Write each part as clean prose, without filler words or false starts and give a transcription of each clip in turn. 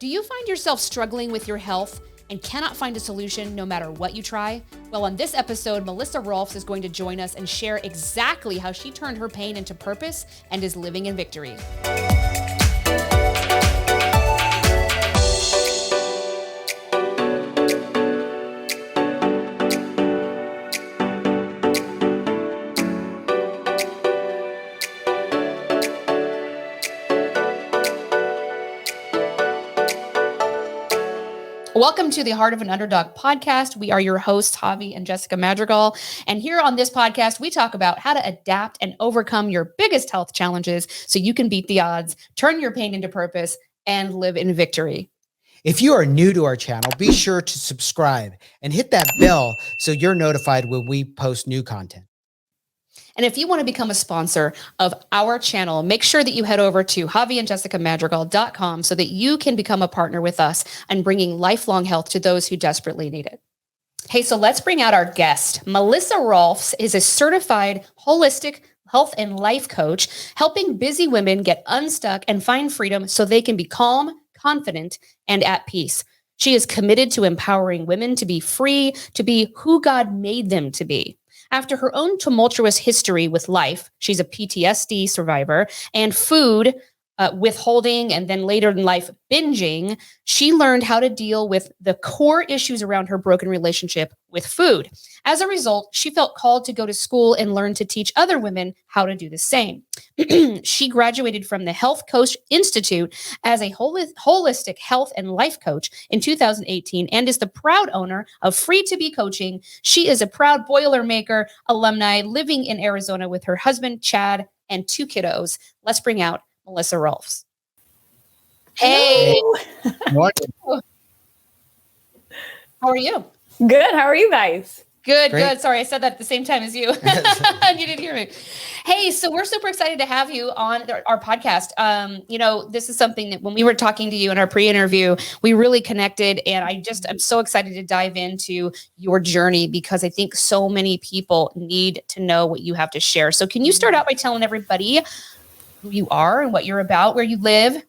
Do you find yourself struggling with your health and cannot find a solution no matter what you try? Well, on this episode, Melissa Rohlfs is going to join us and share exactly how she turned her pain into purpose and is living in victory. Welcome to the Heart of an Underdog podcast. We are your hosts, Javie and Jessica Madrigal. And here on this podcast, we talk about how to adapt and overcome your biggest health challenges so you can beat the odds, turn your pain into purpose, and live in victory. If you are new to our channel, be sure to subscribe and hit that bell so you're notified when we post new content. And if you want to become a sponsor of our channel, make sure that you head over to javieandjessicamadrigal.com so that you can become a partner with us and bringing lifelong health to those who desperately need it. Hey, so let's bring out our guest. Melissa Rohlfs is a certified holistic health and life coach, helping busy women get unstuck and find freedom so they can be calm, confident, and at peace. She is committed to empowering women to be free, to be who God made them to be. After her own tumultuous history with life, she's a PTSD survivor, and food, withholding, and then later in life, binging, she learned how to deal with the core issues around her broken relationship with food. As a result, she felt called to go to school and learn to teach other women how to do the same. She graduated from the Health Coach Institute as a holistic health and life coach in 2018 and is the proud owner of Free to Be Coaching. She is a proud Boilermaker alumni living in Arizona with her husband, Chad, and 2 kiddos. Let's bring out Melissa Rohlfs. Hey. Morning. How are you? Good. How are you guys? Good, Great. good. Sorry, I said that at the same time as you. And you didn't hear me. Hey, so we're super excited to have you on our podcast. This is something that when we were talking to you in our pre-interview, we really connected. And I'm so excited to dive into your journey because I think so many people need to know what you have to share. So can you start out by telling everybody who you are and what you're about, where you live?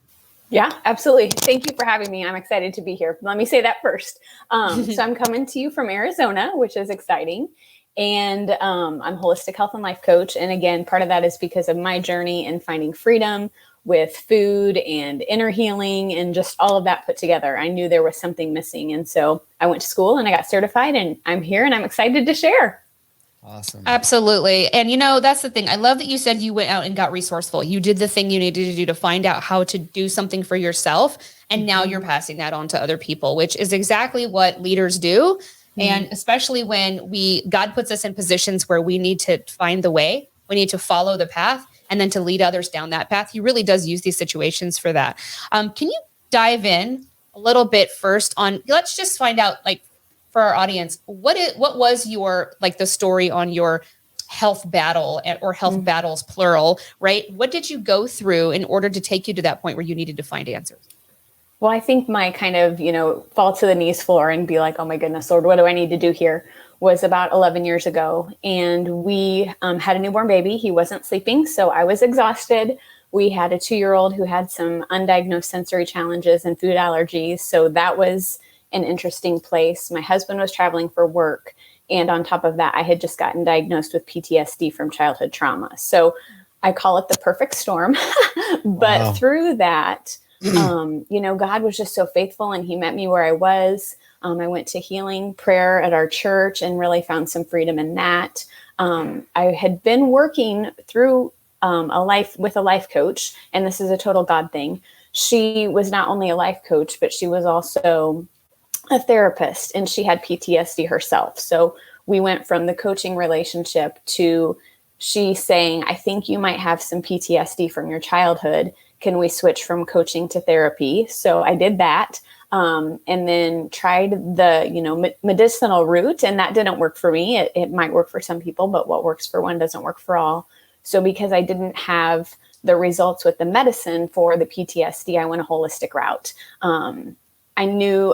Yeah, absolutely. Thank you for having me. I'm excited to be here. Let me say that first. So I'm coming to you from Arizona, which is exciting. And I'm a holistic health and life coach. And again, part of that is because of my journey in finding freedom with food and inner healing and just all of that put together. I knew there was something missing. And so I went to school and I got certified and I'm here and I'm excited to share. Awesome. Absolutely. And that's the thing. I love that you said you went out and got resourceful. You did the thing you needed to do to find out how to do something for yourself. And now you're passing that on to other people, which is exactly what leaders do. And especially when God puts us in positions where we need to find the way, we need to follow the path and then to lead others down that path. He really does use these situations for that. Can you dive in a little bit first on, let's just find out, for our audience, what was your, the story on your health battle or health battles, plural, right? What did you go through in order to take you to that point where you needed to find answers? Well, I think my kind of, fall to the knees floor and be like, oh my goodness, Lord, what do I need to do here? Was about 11 years ago. And we had a newborn baby. He wasn't sleeping. So I was exhausted. We had a 2-year-old who had some undiagnosed sensory challenges and food allergies. So that was an interesting place. My husband was traveling for work. And on top of that, I had just gotten diagnosed with PTSD from childhood trauma. So I call it the perfect storm. But Wow. Through that, God was just so faithful and he met me where I was. I went to healing prayer at our church and really found some freedom in that. I had been working through with a life coach, and this is a total God thing. She was not only a life coach, but she was also a therapist and she had PTSD herself. So we went from the coaching relationship to she saying, I think you might have some PTSD from your childhood. Can we switch from coaching to therapy? So I did that. And then tried the, medicinal route, and that didn't work for me. It might work for some people, but what works for one doesn't work for all. So because I didn't have the results with the medicine for the PTSD, I went a holistic route. I knew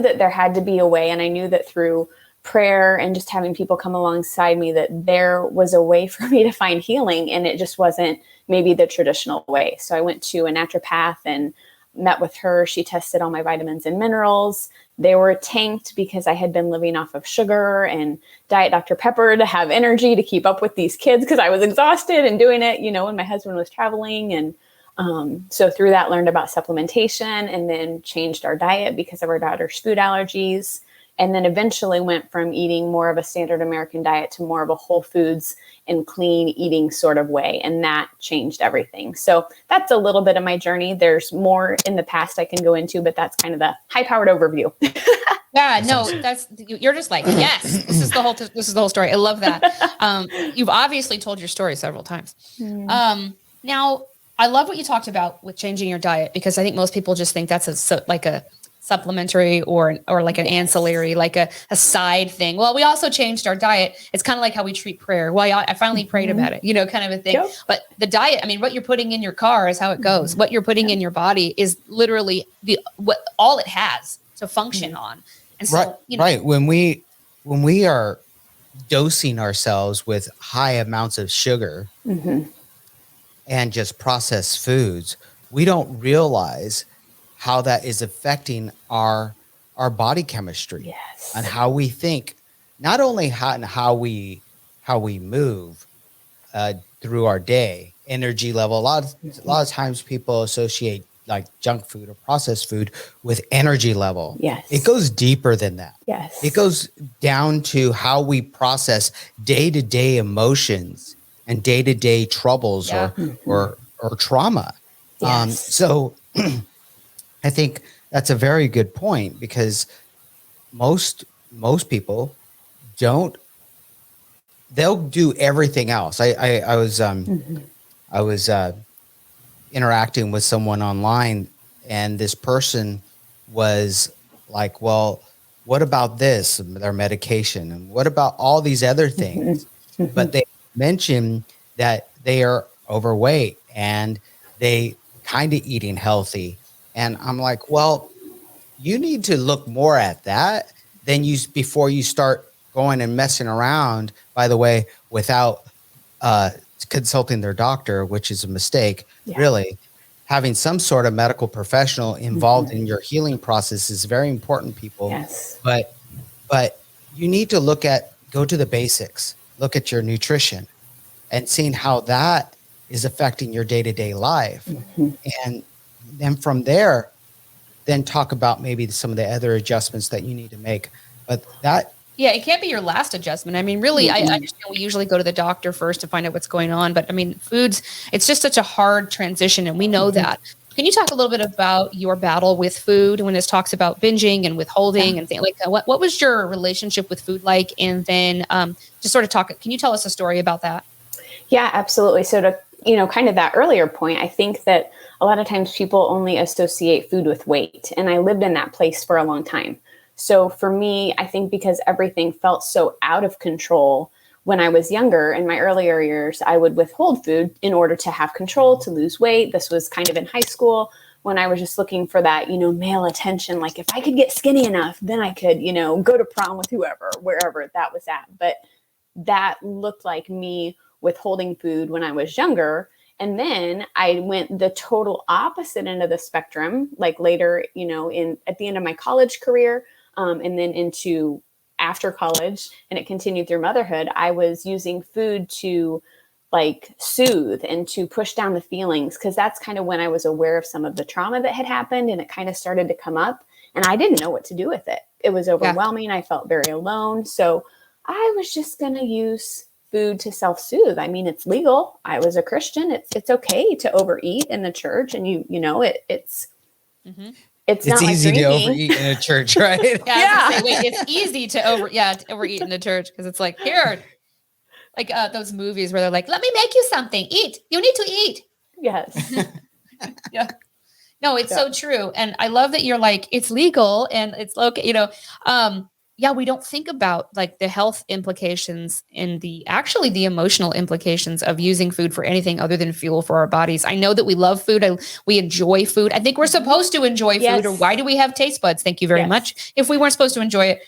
that there had to be a way, and I knew that through prayer and just having people come alongside me that there was a way for me to find healing, and it just wasn't maybe the traditional way. So I went to a naturopath and met with her. She tested all my vitamins and minerals. They were tanked because I had been living off of sugar and Diet Dr. Pepper to have energy to keep up with these kids because I was exhausted and doing it, when my husband was traveling. And so through that, learned about supplementation and then changed our diet because of our daughter's food allergies. And then eventually went from eating more of a standard American diet to more of a whole foods and clean eating sort of way. And that changed everything. So that's a little bit of my journey. There's more in the past I can go into, but that's kind of the high-powered overview. Yeah, no, you're just like, yes, this is the whole story. I love that. You've obviously told your story several times. Now I love what you talked about with changing your diet, because I think most people just think that's like a supplementary or like an ancillary, like a side thing. Well, we also changed our diet. It's kind of like how we treat prayer. Well, I finally prayed about it, kind of a thing. Yep. But the diet, I mean, what you're putting in your car is how it goes. What you're putting in your body is literally what all it has to function on. And so, right. When we are dosing ourselves with high amounts of sugar and just processed foods, we don't realize how that is affecting our body chemistry and how we think, not only how we move through our day, energy level. A lot of times people associate like junk food or processed food with energy level. Yes. It goes deeper than that. Yes. It goes down to how we process day-to-day emotions and day-to-day troubles or trauma. Yes. So I think that's a very good point, because most people they'll do everything else. I was interacting with someone online, and this person was like, well, what about this, their medication, and what about all these other things? But they mentioned that they are overweight and they kind of eating healthy. And I'm like, well, you need to look more at that before you start going and messing around, by the way, without consulting their doctor, which is a mistake. Really, having some sort of medical professional involved in your healing process is very important, people. Yes. But you need to go to the basics, look at your nutrition and seeing how that is affecting your day-to-day life. And then from there, then talk about maybe some of the other adjustments that you need to make. But it can't be your last adjustment. I mean, really, I understand we usually go to the doctor first to find out what's going on. But I mean, foods, it's just such a hard transition, and we know that. Can you talk a little bit about your battle with food when it talks about binging and withholding and things like that? What was your relationship with food like? And then just sort of can you tell us a story about that? Yeah, absolutely. So to, kind of that earlier point, I think that a lot of times people only associate food with weight. And I lived in that place for a long time. So for me, I think because everything felt so out of control when I was younger, in my earlier years, I would withhold food in order to have control, to lose weight. This was kind of in high school when I was just looking for that, male attention. Like if I could get skinny enough, then I could, go to prom with whoever, wherever that was at. But that looked like me withholding food when I was younger. And then I went the total opposite end of the spectrum, like later, at the end of my college career, and then into after college, and it continued through motherhood. I was using food to like soothe and to push down the feelings, because that's kind of when I was aware of some of the trauma that had happened, and it kind of started to come up, and I didn't know what to do with it. It was overwhelming. I felt very alone. So I was just going to use food to self-soothe. I mean, it's legal. I was a Christian. It's okay to overeat in the church, and it's not easy like to overeat in a church, right? It's easy to overeat in the church, because it's like, here, like those movies where they're like, let me make you something. Eat. You need to eat. Yes. Yeah. No, it's so true. And I love that you're like, it's legal and it's okay, we don't think about like the health implications and the emotional implications of using food for anything other than fuel for our bodies. I know that we love food. We enjoy food. I think we're supposed to enjoy food, or why do we have taste buds? Thank you very much. If we weren't supposed to enjoy it,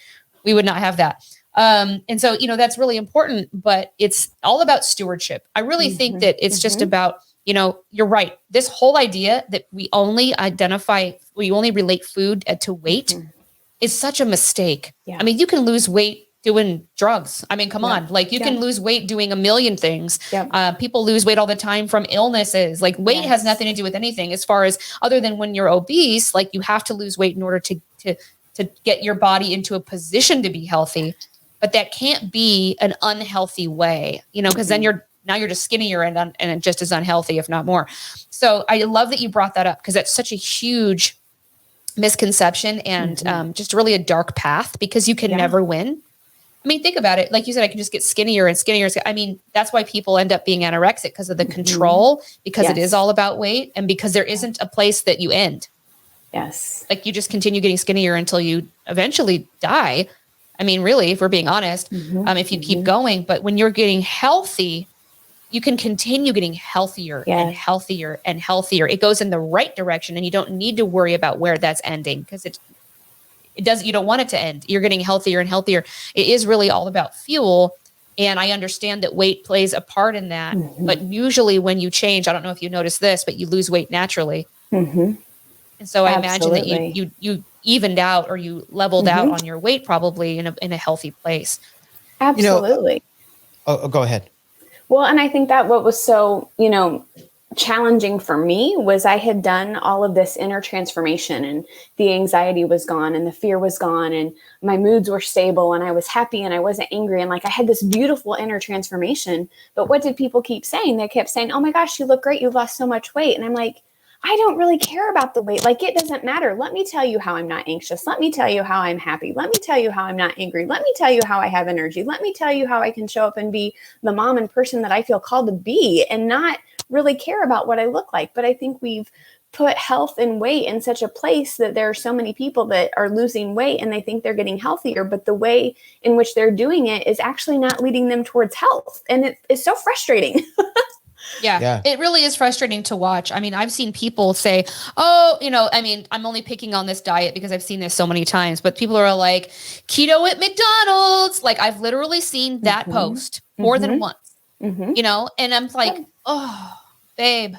we would not have that. And so, that's really important, but it's all about stewardship. I really think that it's just about you're right. This whole idea that we only relate food to weight is such a mistake. Yeah. I mean, you can lose weight doing drugs. I mean, come on, like you can lose weight doing a million things. People lose weight all the time from illnesses. Like weight has nothing to do with anything as far as other than when you're obese, like you have to lose weight in order to get your body into a position to be healthy. But that can't be an unhealthy way, because then you're just skinnier and just as unhealthy, if not more. So I love that you brought that up because that's such a huge misconception and just really a dark path because you can never win. I mean, think about it. Like you said, I can just get skinnier and skinnier. I mean, that's why people end up being anorexic because of the control, because it is all about weight and because there isn't a place that you end. Yes. Like you just continue getting skinnier until you eventually die. I mean, really, if we're being honest, if you keep going, but when you're getting healthy, you can continue getting healthier and healthier and healthier. It goes in the right direction and you don't need to worry about where that's ending because you don't want it to end. You're getting healthier and healthier. It is really all about fuel. And I understand that weight plays a part in that, but usually when you change, I don't know if you noticed this, but you lose weight naturally. And so I imagine that you evened out or you leveled out on your weight probably in a healthy place. Absolutely. Go ahead. Well, and I think that what was so, challenging for me was I had done all of this inner transformation and the anxiety was gone and the fear was gone and my moods were stable and I was happy and I wasn't angry. And like, I had this beautiful inner transformation, but what did people keep saying? They kept saying, oh my gosh, you look great. You lost so much weight. And I'm like, I don't really care about the weight. Like, it doesn't matter. Let me tell you how I'm not anxious. Let me tell you how I'm happy. Let me tell you how I'm not angry. Let me tell you how I have energy. Let me tell you how I can show up and be the mom and person that I feel called to be and not really care about what I look like. But I think we've put health and weight in such a place that there are so many people that are losing weight and they think they're getting healthier, but the way in which they're doing it is actually not leading them towards health. And it's so frustrating. Yeah, it really is frustrating to watch. I mean, I've seen people say, oh, I'm only picking on this diet because I've seen this so many times, but people are like keto at McDonald's. Like I've literally seen that post more than once, and I'm like, oh, babe,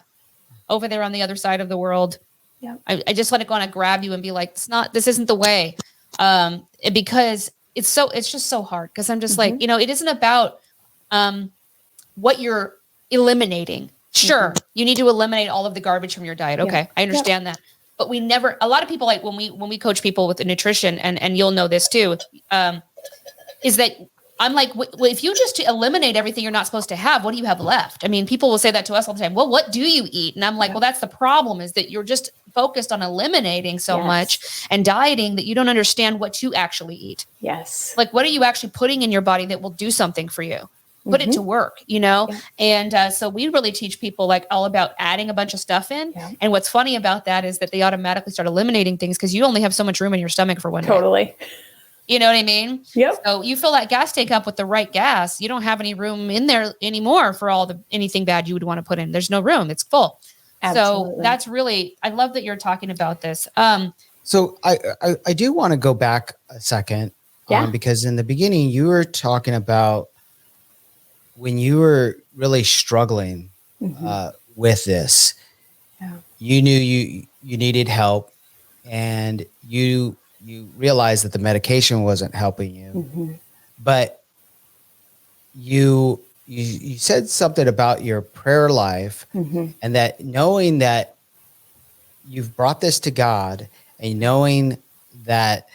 over there on the other side of the world. Yeah. I just want to go and grab you and be like, this isn't the way. Because it's just so hard. Cause I'm just like, it isn't about, what you're eliminating. Sure. You need to eliminate all of the garbage from your diet. Okay. I understand that. But a lot of people, like when we coach people with the nutrition and you'll know this too, is that I'm like, well, if you just eliminate everything you're not supposed to have, what do you have left? I mean, people will say that to us all the time. Well, what do you eat? And I'm like, well, that's the problem is that you're just focused on eliminating so much and dieting that you don't understand what you actually eat. Yes. Like, what are you actually putting in your body that will do something for you? Put it to work, And so we really teach people like all about adding a bunch of stuff in. Yeah. And what's funny about that is that they automatically start eliminating things because you only have so much room in your stomach for one day. Totally. You know what I mean? Yep. So you fill that gas tank up with the right gas. You don't have any room in there anymore for anything bad you would want to put in. There's no room. It's full. Absolutely. So that's really, I love that you're talking about this. So I do want to go back a second. Because in the beginning you were talking about when you were really struggling with this, you knew you needed help and you realized that the medication wasn't helping you, but you said something about your prayer life and that knowing that you've brought this to God and knowing that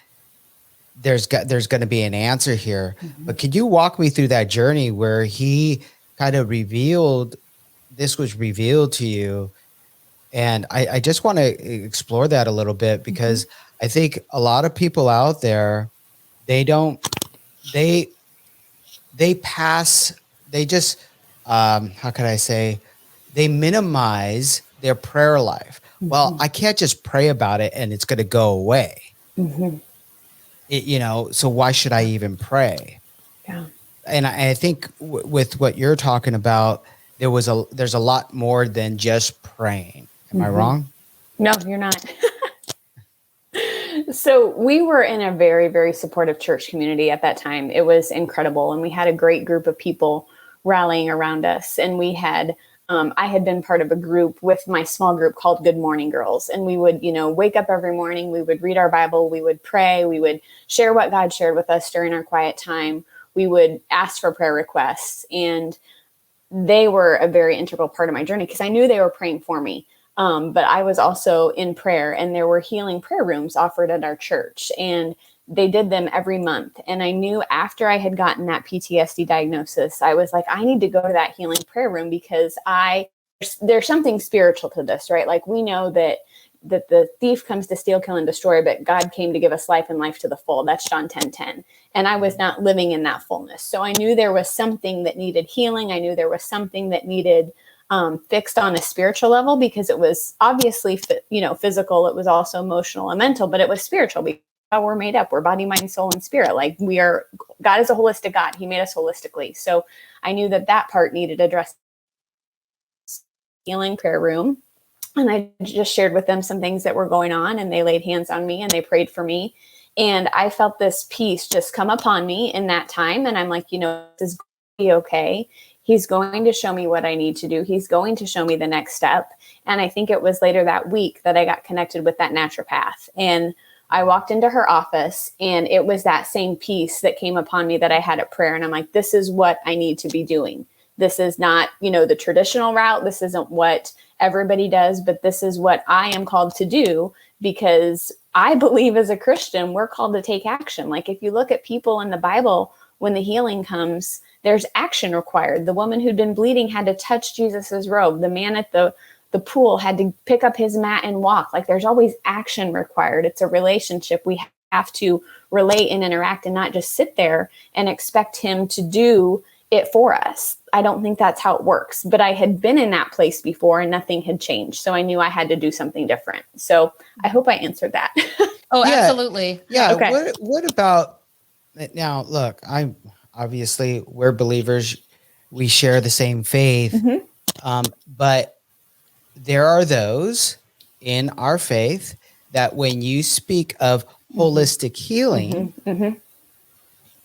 there's going to be an answer here, but could you walk me through that journey where he kind of was revealed to you? And I just want to explore that a little bit because I think a lot of people out there, they minimize their prayer life. Well, I can't just pray about it and it's going to go away. So why should I even pray? Yeah. And I think with what you're talking about, there's a lot more than just praying. Am I wrong? No, you're not. So we were in a very, very supportive church community at that time. It was incredible. And we had a great group of people rallying around us. And we had I had been part of a group with my small group called Good Morning Girls. And we would, wake up every morning, we would read our Bible, we would pray, we would share what God shared with us during our quiet time. We would ask for prayer requests. And they were a very integral part of my journey because I knew they were praying for me. But I was also in prayer, and there were healing prayer rooms offered at our church, and they did them every month. And I knew after I had gotten that PTSD diagnosis, I was like, I need to go to that healing prayer room because there's something spiritual to this, right? Like we know that the thief comes to steal, kill, and destroy, but God came to give us life and life to the full. That's John 10:10. And I was not living in that fullness. So I knew there was something that needed healing. I knew there was something that needed fixed on a spiritual level, because it was obviously, physical. It was also emotional and mental, but it was spiritual because how we're made up. We're body, mind, soul, and spirit. Like God is a holistic God. He made us holistically. So I knew that part needed addressed. Healing prayer room. And I just shared with them some things that were going on, and they laid hands on me and they prayed for me. And I felt this peace just come upon me in that time. And I'm like, this is going to be okay. He's going to show me what I need to do. He's going to show me the next step. And I think it was later that week that I got connected with that naturopath. And I walked into her office, and it was that same peace that came upon me that I had at prayer. And I'm like, this is what I need to be doing. This is not, the traditional route. This isn't what everybody does, but this is what I am called to do, because I believe as a Christian, we're called to take action. Like if you look at people in the Bible, when the healing comes, there's action required. The woman who'd been bleeding had to touch Jesus's robe. The man at the pool had to pick up his mat and walk. Like there's always action required. It's a relationship. We have to relate and interact and not just sit there and expect him to do it for us. I don't think that's how it works, but I had been in that place before and nothing had changed. So I knew I had to do something different. So I hope I answered that. Oh, Yeah. absolutely. Yeah. Okay. What about now? Look, we're believers. We share the same faith. Mm-hmm. But there are those in our faith that when you speak of holistic healing, Mm-hmm.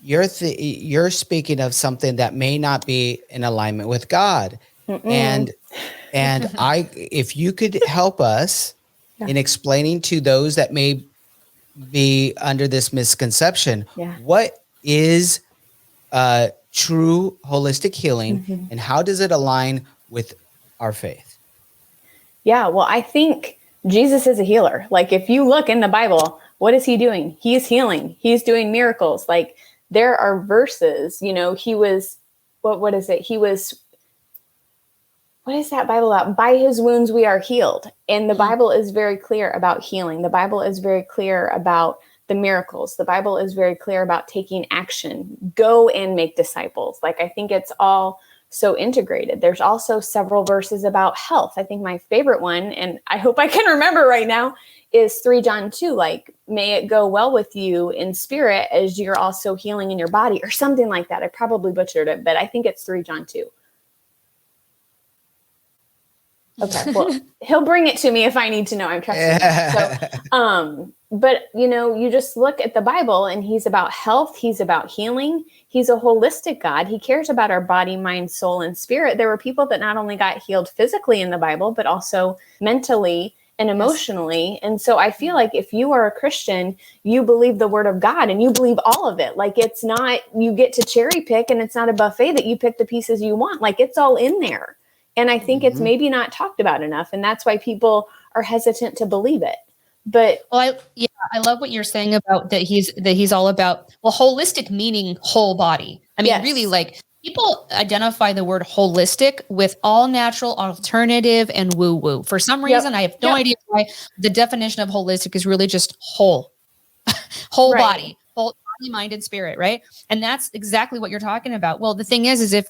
you're speaking of something that may not be in alignment with God. And if you could help us in explaining to those that may be under this misconception, what is true holistic healing and how does it align with our faith? Yeah, well, I think Jesus is a healer. Like if you look in the Bible, what is he doing? He's healing. He's doing miracles. Like there are verses, he was, what is it? What is that Bible about? By his wounds we are healed. And the Bible is very clear about healing. The Bible is very clear about the miracles. The Bible is very clear about taking action. Go and make disciples. Like I think it's all so integrated. There's also several verses about health. I think my favorite one, and I hope I can remember right now, is 3 John 2. Like, may it go well with you in spirit as you're also healing in your body, or something like that. I probably butchered it, but I think it's 3 John 2. Okay, well, he'll bring it to me if I need to know. I'm trusting him. So, but you just look at the Bible, and he's about health. He's about healing. He's a holistic God. He cares about our body, mind, soul, and spirit. There were people that not only got healed physically in the Bible, but also mentally and emotionally. And so I feel like if you are a Christian, you believe the word of God and you believe all of it. Like it's not, you get to cherry pick, and it's not a buffet that you pick the pieces you want. Like it's all in there. And I think it's maybe not talked about enough. And that's why people are hesitant to believe it. But I love what you're saying about that he's all about, holistic meaning whole body. I mean, really, like people identify the word holistic with all natural, alternative, and woo woo. For some reason, I have no idea why. The definition of holistic is really just whole body, whole body, mind, and spirit, right? And that's exactly what you're talking about. Well, the thing is if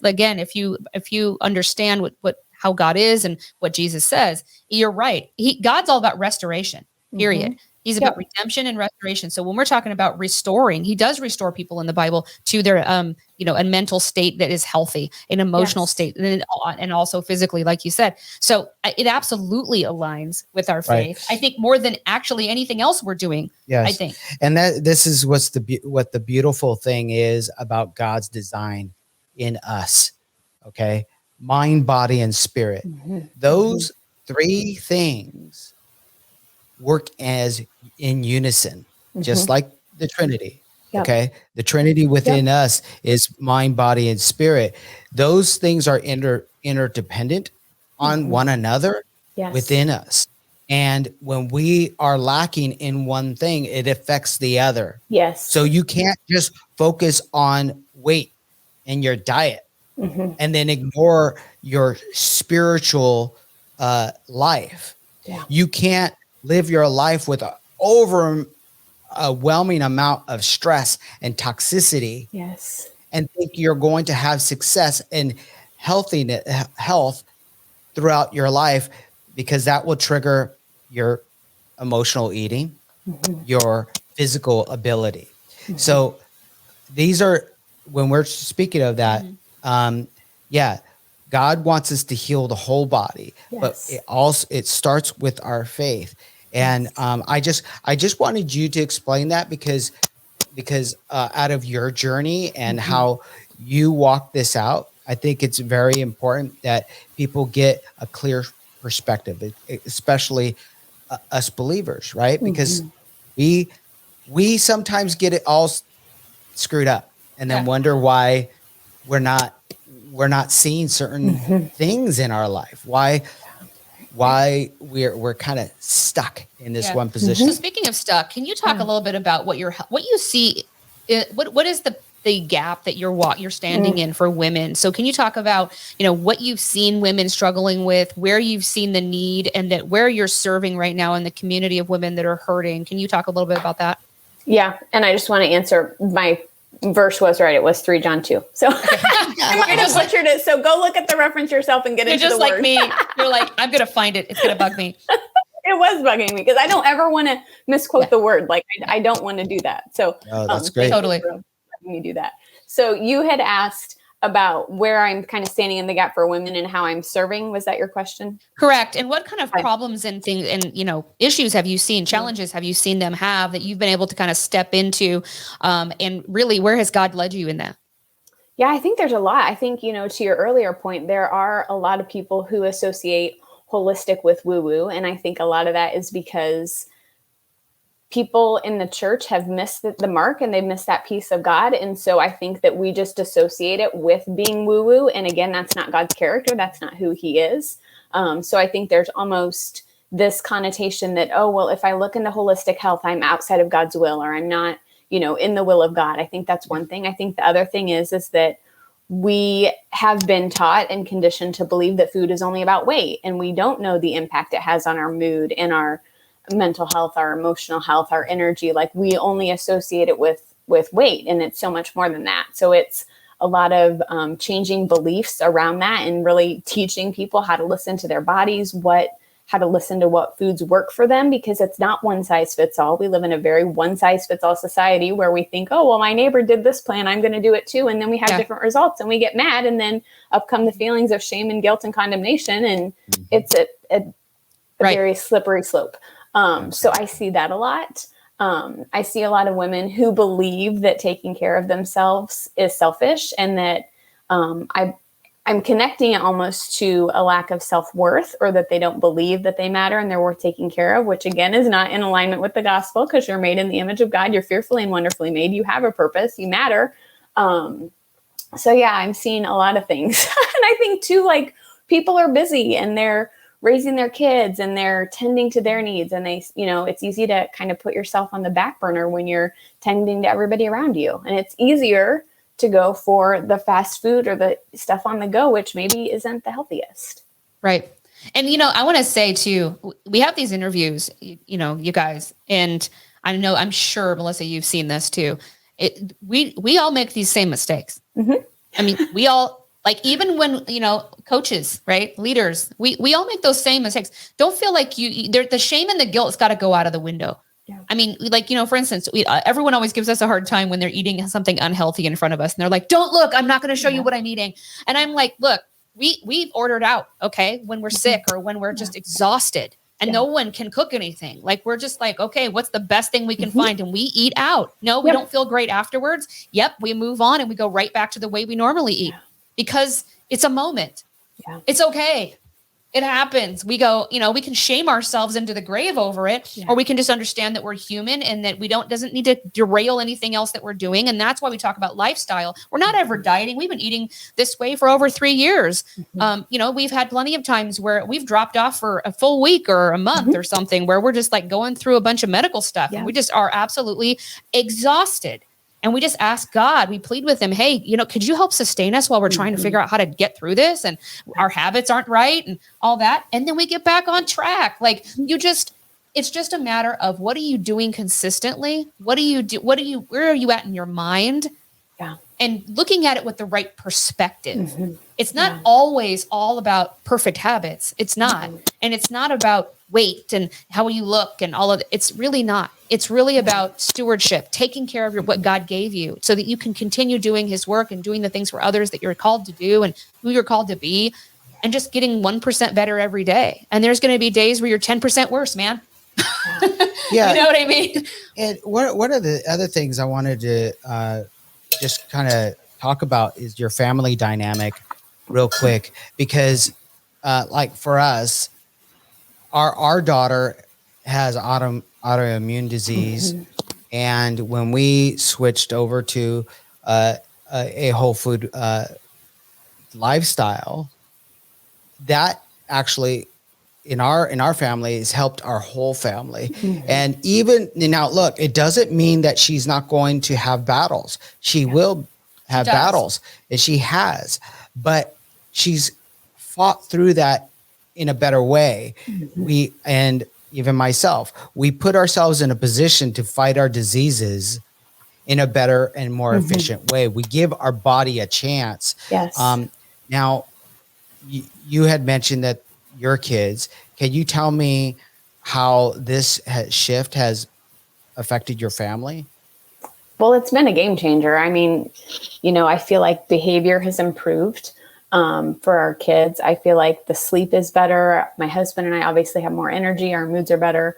you understand how God is and what Jesus says, you're right. God's all about restoration. Period. He's about redemption and restoration. So when we're talking about restoring, he does restore people in the Bible to their, a mental state that is healthy, an emotional state, and also physically, like you said. So it absolutely aligns with our faith. I think more than actually anything else we're doing. Yes. I think. And this is what the beautiful thing is about God's design in us. Okay. mind, body, and spirit. Those three things work as in unison, just like the Trinity. Yep. Okay. The Trinity within us is mind, body, and spirit. Those things are interdependent on one another within us. And when we are lacking in one thing, it affects the other. Yes. So you can't just focus on weight and your diet and then ignore your spiritual life. Yeah. You can't live your life with an overwhelming amount of stress and toxicity. Yes. And think you're going to have success and health throughout your life, because that will trigger your emotional eating, your physical ability. So these are, when we're speaking of that, God wants us to heal the whole body, but it starts with our faith. And I just wanted you to explain that because out of your journey and how you walk this out, I think it's very important that people get a clear perspective, especially us believers, right? Because we sometimes get it all screwed up and then wonder why we're not seeing certain things in our life. Why we're kind of stuck in this one position. So speaking of stuck, can you talk a little bit about what you see? What is the gap that you're standing in for women? So can you talk about, what you've seen women struggling with, where you've seen the need, and that where you're serving right now in the community of women that are hurting? Can you talk a little bit about that? Yeah. And I just want to answer, my verse was right. It was 3 John 2. So I might have butchered it. So go look at the reference yourself and get into the word. You're just like me. You're like, I'm going to find it. It's going to bug me. It was bugging me because I don't ever want to misquote the word. Like I don't want to do that. So that's great. Totally. Letting me do that. So you had asked about where I'm kind of standing in the gap for women and how I'm serving. Was that your question? Correct. And what kind of problems and things and, issues have you seen, challenges have you seen them have that you've been able to kind of step into? And really, where has God led you in that? Yeah, I think there's a lot. I think, to your earlier point, there are a lot of people who associate holistic with woo-woo. And I think a lot of that is because people in the church have missed the mark and they've missed that piece of God. And so I think that we just associate it with being woo-woo. And again, that's not God's character. That's not who he is. So I think there's almost this connotation that, oh, well, if I look into holistic health, I'm outside of God's will, or I'm not, in the will of God. I think that's one thing. I think the other thing is that we have been taught and conditioned to believe that food is only about weight, and we don't know the impact it has on our mood and our mental health, our emotional health, our energy. Like we only associate it with weight, and it's so much more than that. So it's a lot of changing beliefs around that and really teaching people how to listen to their bodies, how to listen to what foods work for them, because it's not one size fits all. We live in a very one size fits all society where we think, oh, well, my neighbor did this plan, I'm going to do it too. And then we have different results and we get mad, and then up come the feelings of shame and guilt and condemnation. And it's a very slippery slope. So I see that a lot. I see a lot of women who believe that taking care of themselves is selfish, and that I'm connecting it almost to a lack of self-worth, or that they don't believe that they matter and they're worth taking care of, which again is not in alignment with the gospel, because you're made in the image of God. You're fearfully and wonderfully made. You have a purpose. You matter. So yeah, I'm seeing a lot of things. And I think too, like, people are busy and they're raising their kids and they're tending to their needs. And they, it's easy to kind of put yourself on the back burner when you're tending to everybody around you. And it's easier to go for the fast food or the stuff on the go, which maybe isn't the healthiest. Right. And, I want to say too, we have these interviews, you guys, and I'm sure, Melissa, you've seen this too. We all make these same mistakes. Mm-hmm. I mean, we all, like, even when, coaches, right? Leaders, we all make those same mistakes. Don't feel like the shame and the guilt has got to go out of the window. Yeah. I mean, like, for instance, everyone always gives us a hard time when they're eating something unhealthy in front of us. And they're like, don't look, I'm not going to show you what I'm eating. And I'm like, look, we've ordered out, okay, when we're sick or when we're just exhausted and no one can cook anything. Like, we're just like, okay, what's the best thing we can find? And we eat out. No, we don't feel great afterwards. Yep. We move on and we go right back to the way we normally eat because it's a moment. Yeah. It's okay. It happens. We go, we can shame ourselves into the grave over it, or we can just understand that we're human and that doesn't need to derail anything else that we're doing. And that's why we talk about lifestyle. We're not ever dieting. We've been eating this way for over 3 years. We've had plenty of times where we've dropped off for a full week or a month or something, where we're just like going through a bunch of medical stuff and we just are absolutely exhausted. And we just ask God, we plead with him, hey, could you help sustain us while we're trying to figure out how to get through this? And our habits aren't right and all that. And then we get back on track. Like it's just a matter of, what are you doing consistently? What do you do? Where are you at in your mind? Yeah. And looking at it with the right perspective. It's not always all about perfect habits. It's not. And it's not about weight and how you look and all of it. It's really not. It's really about stewardship, taking care of what God gave you so that you can continue doing his work and doing the things for others that you're called to do and who you're called to be, and just getting 1% better every day. And there's going to be days where you're 10% worse, man. Yeah. You know what I mean? And one of the other things I wanted to just kind of talk about is your family dynamic real quick, because like for us, our daughter has autoimmune disease. And when we switched over to a whole food lifestyle, that actually in our family has helped our whole family. And even now, look, it doesn't mean that she's not going to have battles. She will have battles, and she has, but she's fought through that in a better way. And even myself, we put ourselves in a position to fight our diseases in a better and more efficient way. We give our body a chance. Yes. Now, you had mentioned that your kids. Can you tell me how this shift has affected your family? Well, it's been a game changer. I mean, I feel like behavior has improved for our kids. I feel like the sleep is better. My husband and I obviously have more energy. Our moods are better.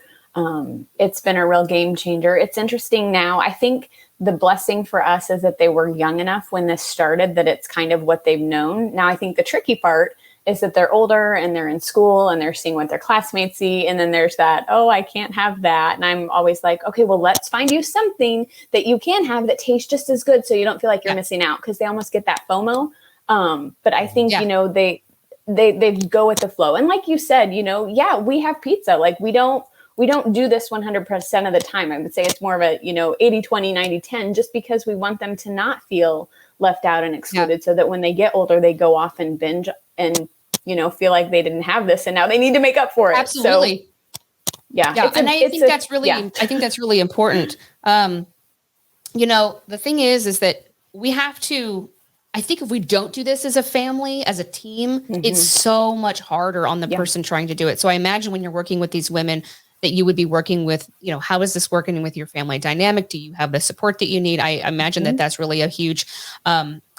It's been a real game changer. It's interesting now. I think the blessing for us is that they were young enough when this started that it's kind of what they've known. Now, I think the tricky part is that they're older and they're in school and they're seeing what their classmates see. And then there's that, oh, I can't have that. And I'm always like, okay, well, let's find you something that you can have that tastes just as good so you don't feel like you're missing out, because they almost get that FOMO. But I think, they go with the flow. And like you said, we have pizza. Like we don't do this 100% of the time. I would say it's more of a, 80, 20, 90, 10, just because we want them to not feel left out and excluded, so that when they get older, they go off and binge and, feel like they didn't have this and now they need to make up for it. Absolutely. So, yeah. And I think that's really important. The thing is that we have to, I think if we don't do this as a family, as a team, it's so much harder on the person trying to do it. So I imagine when you're working with these women that you would be working with, how is this working with your family dynamic? Do you have the support that you need? I imagine that that's really a huge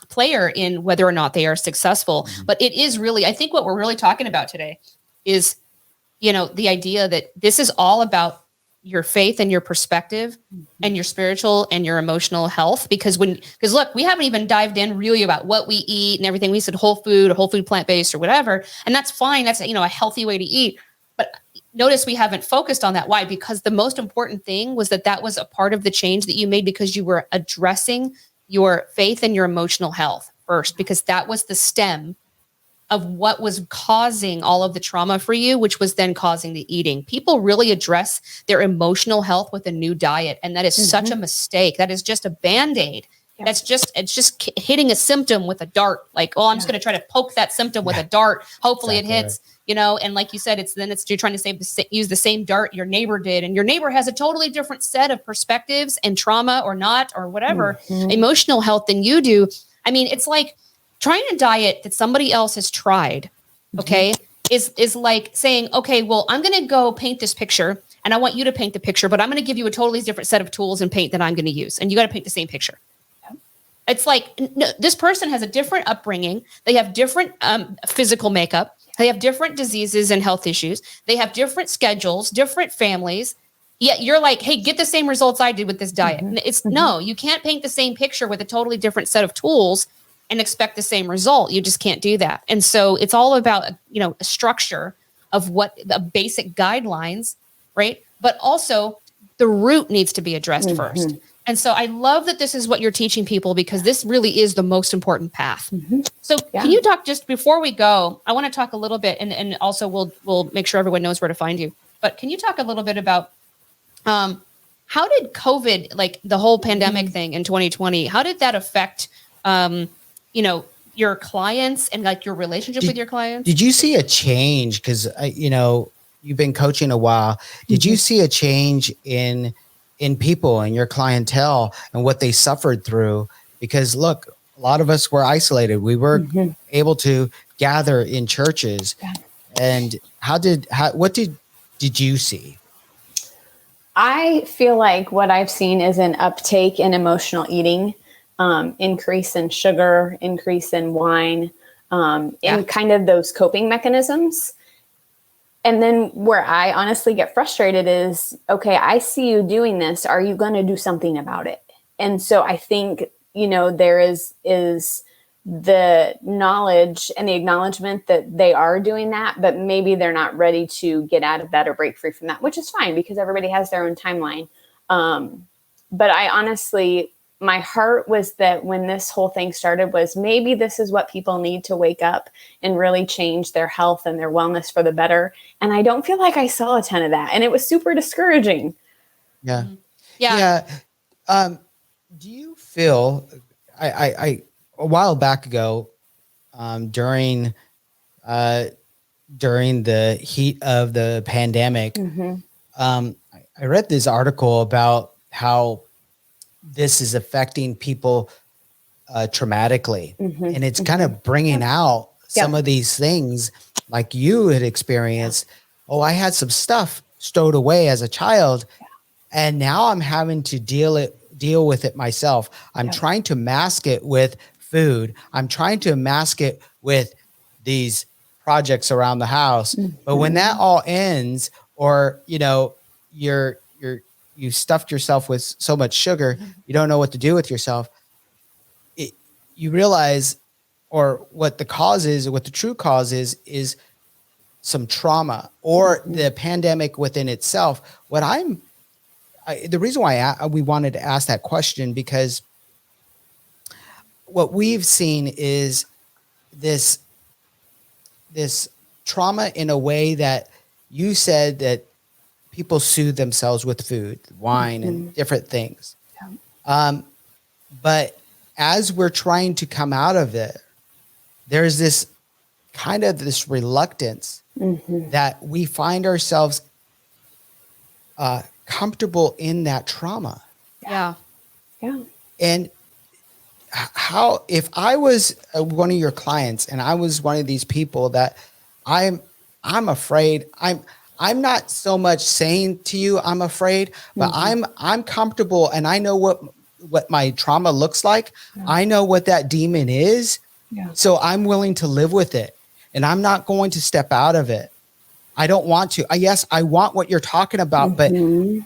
player in whether or not they are successful. But it is really, I think what we're really talking about today is, the idea that this is all about your faith and your perspective and your spiritual and your emotional health. Because look, we haven't even dived in really about what we eat and everything. We said whole food plant-based or whatever. And that's fine. That's a healthy way to eat. But notice we haven't focused on that. Why? Because the most important thing was that was a part of the change that you made, because you were addressing your faith and your emotional health first, because that was the stem of what was causing all of the trauma for you, which was then causing the eating. People really address their emotional health with a new diet. And that is such a mistake. That is just a Band-Aid. Yep. It's just hitting a symptom with a dart. Like, oh, I'm just going to try to poke that symptom with a dart. Hopefully it hits, and like you said, you're trying to use the same dart your neighbor did. And your neighbor has a totally different set of perspectives and trauma or not, or whatever, emotional health than you do. I mean, it's like trying a diet that somebody else has tried. Okay. Is like saying, okay, well, I'm going to go paint this picture and I want you to paint the picture, but I'm going to give you a totally different set of tools and paint that I'm going to use. And you got to paint the same picture. It's like, no, this person has a different upbringing. They have different physical makeup. They have different diseases and health issues. They have different schedules, different families. Yet you're like, hey, get the same results I did with this diet. It's no, you can't paint the same picture with a totally different set of tools and expect the same result. You just can't do that. And so it's all about, a structure of what the basic guidelines, right? But also the root needs to be addressed first. And so I love that this is what you're teaching people, because this really is the most important path. So can you talk, just before we go, I want to talk a little bit, and also we'll make sure everyone knows where to find you. But can you talk a little bit about how did COVID, like the whole pandemic thing in 2020, how did that affect, your clients and like your relationship with your clients? Did you see a change? Because, you've been coaching a while. Did you see a change in people and your clientele and what they suffered through? Because look, a lot of us were isolated. We were able to gather in churches. And what did you see? I feel like what I've seen is an uptake in emotional eating, increase in sugar, increase in wine, in kind of those coping mechanisms. And then where I honestly get frustrated is, okay, I see you doing this. Are you going to do something about it? And so I think, there is the knowledge and the acknowledgement that they are doing that, but maybe they're not ready to get out of that or break free from that, which is fine because everybody has their own timeline. But I honestly, my heart was that when this whole thing started was maybe this is what people need to wake up and really change their health and their wellness for the better. And I don't feel like I saw a ton of that. And it was super discouraging. Yeah. Do you feel, I a while back ago, during the heat of the pandemic, I read this article about how this is affecting people traumatically. And it's kind of bringing out some of these things like you had experienced. Oh, I had some stuff stowed away as a child, and now I'm having to deal with it myself. I'm trying to mask it with food. I'm trying to mask it with these projects around the house. But when that all ends, or you stuffed yourself with so much sugar, you don't know what to do with yourself. You realize, or what the cause is, or what the true cause is some trauma or the pandemic within itself. The reason why we wanted to ask that question, because what we've seen is this trauma in a way that you said that people soothe themselves with food, wine, and different things. But as we're trying to come out of it, there's this kind of this reluctance that we find ourselves comfortable in that trauma. Yeah. And how, if I was one of your clients and I was one of these people that I'm afraid, I'm not so much saying to you, I'm afraid, but I'm comfortable, and I know what my trauma looks like. I know what that demon is. So I'm willing to live with it, and I'm not going to step out of it. I don't want to. Yes, I want what you're talking about, but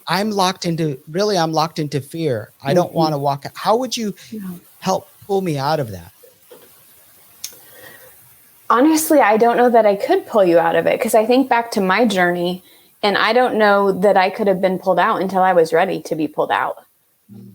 I'm locked into fear. I don't want to walk out. How would you help pull me out of that? Honestly, I don't know that I could pull you out of it, because I think back to my journey, and I don't know that I could have been pulled out until I was ready to be pulled out.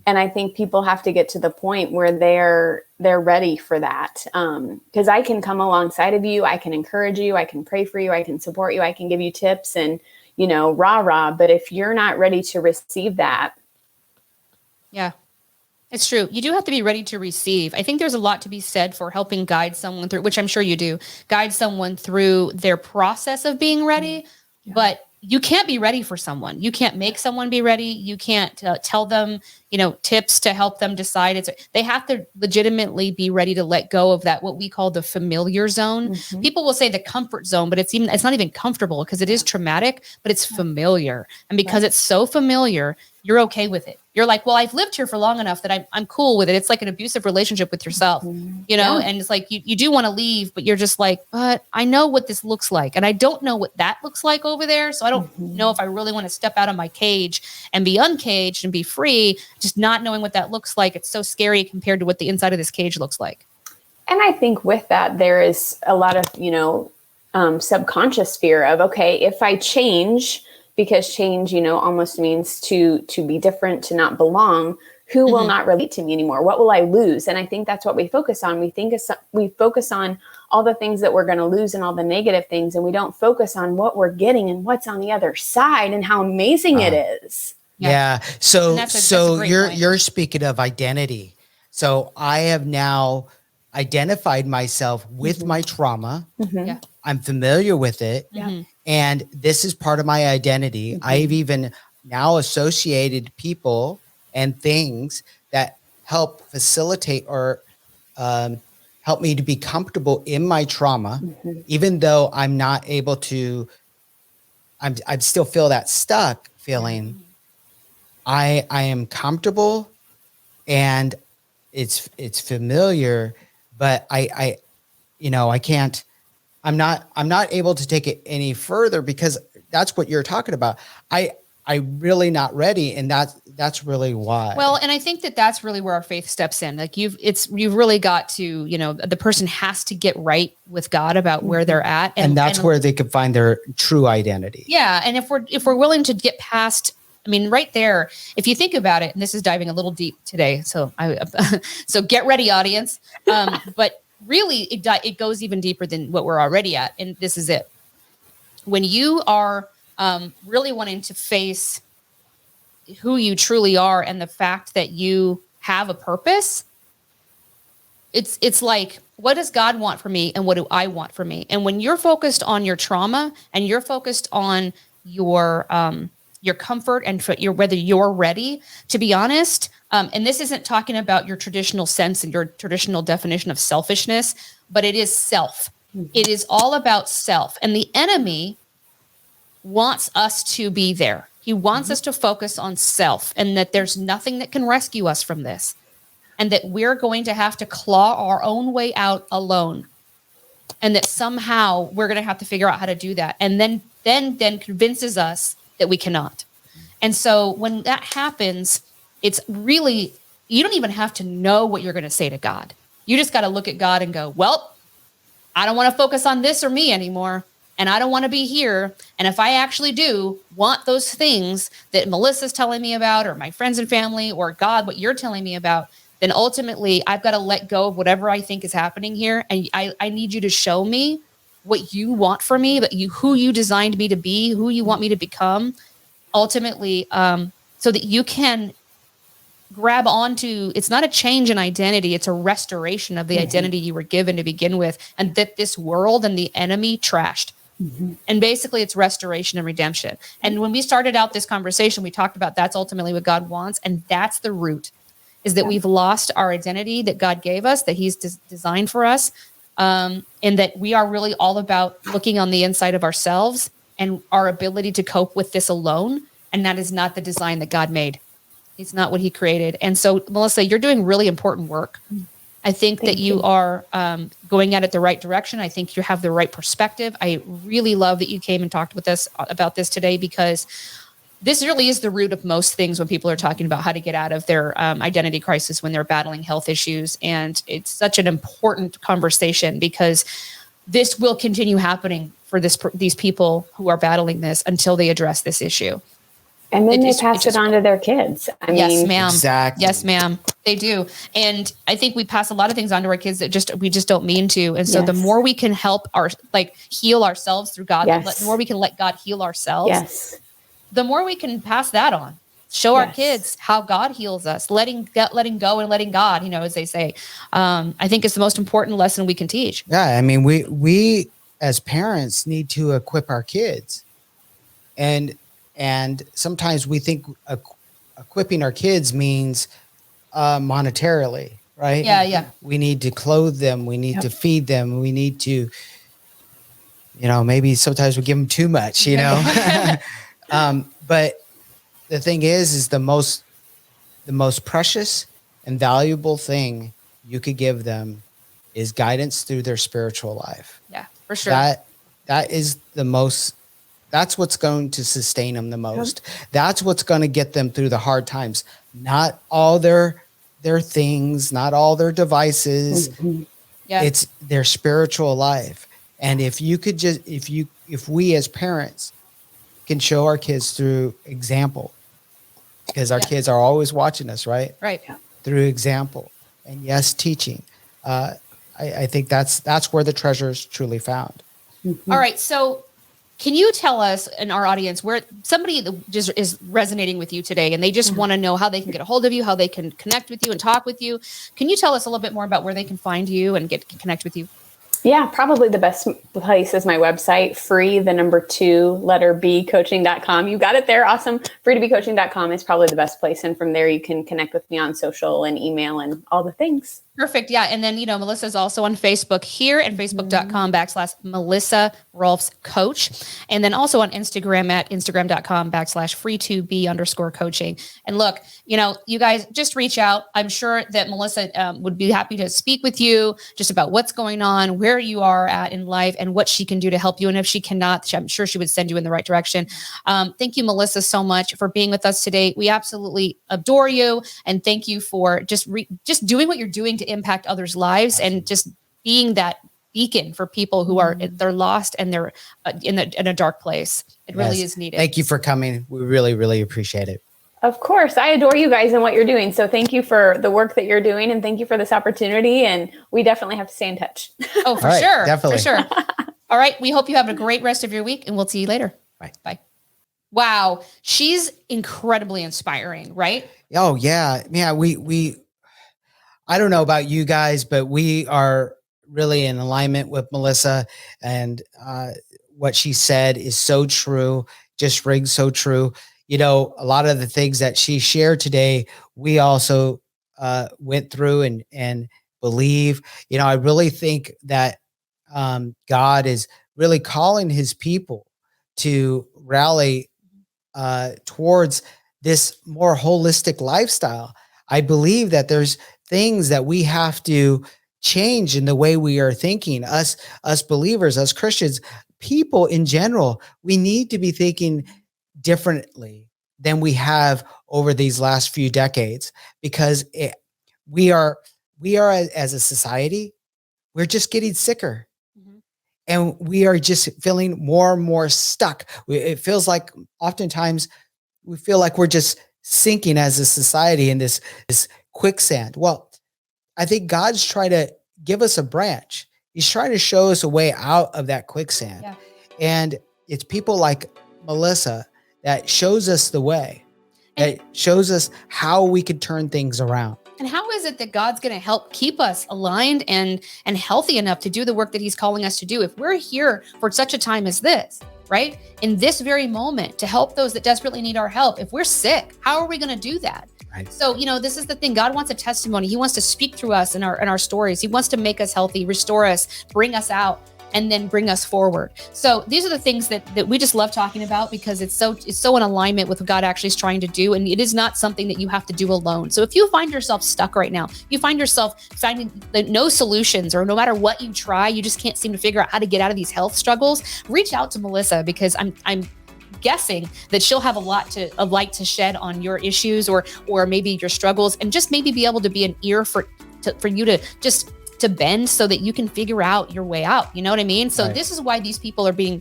And I think people have to get to the point where they're ready for that. Because I can come alongside of you, I can encourage you, I can pray for you, I can support you, I can give you tips and, rah. But if you're not ready to receive that. Yeah. It's true. You do have to be ready to receive. I think there's a lot to be said for helping guide someone through, which I'm sure you do, guide someone through their process of being ready. But you can't be ready for someone. You can't make someone be ready. You can't tell them, tips to help them decide. They have to legitimately be ready to let go of that, what we call the familiar zone. People will say the comfort zone, but it's not even comfortable, because it is traumatic, but it's familiar. And because it's so familiar, you're okay with it. You're like, well, I've lived here for long enough that I'm cool with it. It's like an abusive relationship with yourself, and it's like, you do want to leave, but you're just like, but I know what this looks like. And I don't know what that looks like over there. So I don't know if I really want to step out of my cage and be uncaged and be free, just not knowing what that looks like. It's so scary compared to what the inside of this cage looks like. And I think with that, there is a lot of, subconscious fear of, okay, if I change, because change, almost means to be different, to not belong, who will not relate to me anymore? What will I lose? And I think that's what we focus on. We focus on all the things that we're going to lose and all the negative things. And we don't focus on what we're getting and what's on the other side and how amazing it is. Yeah. So, that's a great point. you're speaking of identity. So I have now identified myself with my trauma. Yeah. I'm familiar with it. Yeah. And this is part of my identity. I've even now associated people and things that help facilitate or help me to be comfortable in my trauma, even though I'm not able to, I still feel that stuck feeling. I am comfortable and it's familiar, but I can't, I'm not able to take it any further because that's what you're talking about. I'm really not ready. And that's really why. Well, and I think that's really where our faith steps in. Like you've really got to, the person has to get right with God about where they're at. And that's where they can find their true identity. Yeah. And if we're willing to get past, right there, if you think about it, and this is diving a little deep today. So so get ready, audience. But really it goes even deeper than what we're already at. And this is it. When you are really wanting to face who you truly are and the fact that you have a purpose, it's like, what does God want for me and what do I want for me? And when you're focused on your trauma and you're focused on your comfort and whether you're ready, to be honest, and this isn't talking about your traditional sense and your traditional definition of selfishness, but it is self. It is all about self. And the enemy wants us to be there. He wants us to focus on self and that there's nothing that can rescue us from this and that we're going to have to claw our own way out alone and that somehow we're going to have to figure out how to do that. And then convinces us that we cannot. And so when that happens, it's really, you don't even have to know what you're going to say to God. You just got to look at God and go, well, I don't want to focus on this or me anymore. And I don't want to be here. And if I actually do want those things that Melissa's telling me about, or my friends and family, or God, what you're telling me about, then ultimately I've got to let go of whatever I think is happening here. And I need you to show me what you want for me, but who you designed me to be, who you want me to become, ultimately, so that you can grab onto, it's not a change in identity, it's a restoration of the identity you were given to begin with, and that this world and the enemy trashed. And basically it's restoration and redemption. And when we started out this conversation, we talked about that's ultimately what God wants. And that's the root, is that we've lost our identity that God gave us, that he's designed for us. And that we are really all about looking on the inside of ourselves and our ability to cope with this alone. And that is not the design that God made. It's not what he created. And so, Melissa, you're doing really important work. I think that you are going at it the right direction. I think you have the right perspective. I really love that you came and talked with us about this today, because this really is the root of most things when people are talking about how to get out of their identity crisis when they're battling health issues. And it's such an important conversation because this will continue happening for these people who are battling this until they address this issue. And then they pass it on to their kids. Yes, ma'am. Exactly. Yes, ma'am. They do. And I think we pass a lot of things on to our kids that we just don't mean to. And so the more we can help heal ourselves through God, the more we can let God heal ourselves, the more we can pass that on. Show our kids how God heals us, letting go and letting God, as they say. I think it's the most important lesson we can teach. Yeah. I mean, we as parents need to equip our kids. And sometimes we think equipping our kids means monetarily, right? Yeah. We need to clothe them. We need to feed them. We need to, maybe sometimes we give them too much, But the thing is the most precious and valuable thing you could give them is guidance through their spiritual life. Yeah, for sure. That is the most. That's what's going to sustain them the most. That's what's going to get them through the hard times. Not all their things, not all their devices. Yeah. It's their spiritual life. And if you could just, if we as parents can show our kids through example, because our kids are always watching us, right? Right. Through example and yes, teaching. I think that's where the treasure is truly found. All right. So can you tell us in our audience where somebody that just is resonating with you today and they just want to know how they can get a hold of you, how they can connect with you and talk with you? Can you tell us a little bit more about where they can find you and connect with you? Yeah, probably the best place is my website, coaching.com. You got it there. Awesome. freetobecoaching.com is probably the best place. And from there, you can connect with me on social and email and all the things. Perfect. Yeah. And then, Melissa's also on Facebook here at facebook.com/Melissa Rohlfs Coach. And then also on Instagram at instagram.com/free2be_coaching. And look, you guys just reach out. I'm sure that Melissa would be happy to speak with you just about what's going on, where you are at in life and what she can do to help you. And if she cannot, I'm sure she would send you in the right direction. Thank you, Melissa, so much for being with us today. We absolutely adore you. And thank you for just doing what you're doing to impact others' lives and just being that beacon for people who they're lost and they're in a dark place. It really is needed. Thank you for coming. We really, really appreciate it. Of course. I adore you guys and what you're doing. So thank you for the work that you're doing and thank you for this opportunity. And we definitely have to stay in touch. Oh, for sure. Definitely. For sure. All right. We hope you have a great rest of your week and we'll see you later. Bye. Bye. Wow. She's incredibly inspiring, right? Oh yeah. Yeah. I don't know about you guys, but we are really in alignment with Melissa, and what she said is so true, just rings so true. A lot of the things that she shared today, we also went through and believe. I really think that God is really calling his people to rally towards this more holistic lifestyle. I believe that there's things that we have to change in the way we are thinking. Us believers, us Christians, people in general, we need to be thinking differently than we have over these last few decades, because we are as a society, we're just getting sicker. And we are just feeling more and more stuck. It feels like oftentimes we feel like we're just sinking as a society in this quicksand. Well, I think God's trying to give us a branch. He's trying to show us a way out of that quicksand. Yeah. And it's people like Melissa that shows us the way, that shows us how we could turn things around. And how is it that God's going to help keep us aligned and healthy enough to do the work that he's calling us to do? If we're here for such a time as this, right? In this very moment to help those that desperately need our help. If we're sick, how are we going to do that? Right. So, this is the thing. God wants a testimony. He wants to speak through us in our stories. He wants to make us healthy, restore us, bring us out, and then bring us forward. So these are the things that we just love talking about, because it's so in alignment with what God actually is trying to do. And it is not something that you have to do alone. So if you find yourself stuck right now, you find yourself finding no solutions, or no matter what you try, you just can't seem to figure out how to get out of these health struggles, reach out to Melissa, because I'm guessing that she'll have a lot of light to shed on your issues or maybe your struggles, and just maybe be able to be an ear for you to just to bend so that you can figure out your way out. You know what I mean? So This is why these people are being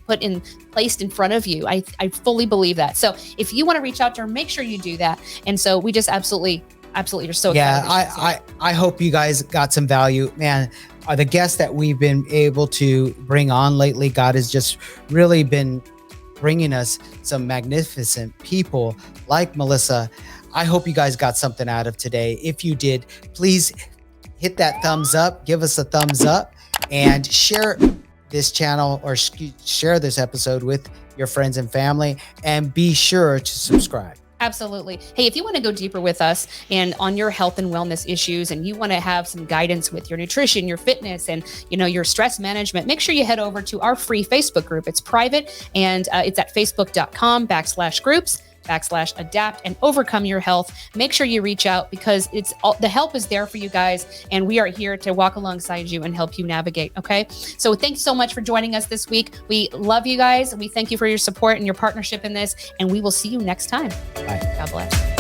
placed in front of you. I fully believe that. So if you want to reach out to her, make sure you do that. And so we just absolutely are so excited. Yeah, I hope you guys got some value, man. The guests that we've been able to bring on lately, God has just really been bringing us some magnificent people like Melissa. I hope you guys got something out of today. If you did, please hit that thumbs up, give us a thumbs up, and share this channel or share this episode with your friends and family, and be sure to subscribe. Absolutely. Hey, if you want to go deeper with us and on your health and wellness issues, and you want to have some guidance with your nutrition, your fitness, and your stress management, make sure you head over to our free Facebook group. It's private, and it's at facebook.com/groups/adapt and overcome your health. Make sure you reach out, because the help is there for you guys, and we are here to walk alongside you and help you navigate. Okay. So thanks so much for joining us this week. We love you guys. We thank you for your support and your partnership in this, and we will see you next time. Bye. God bless.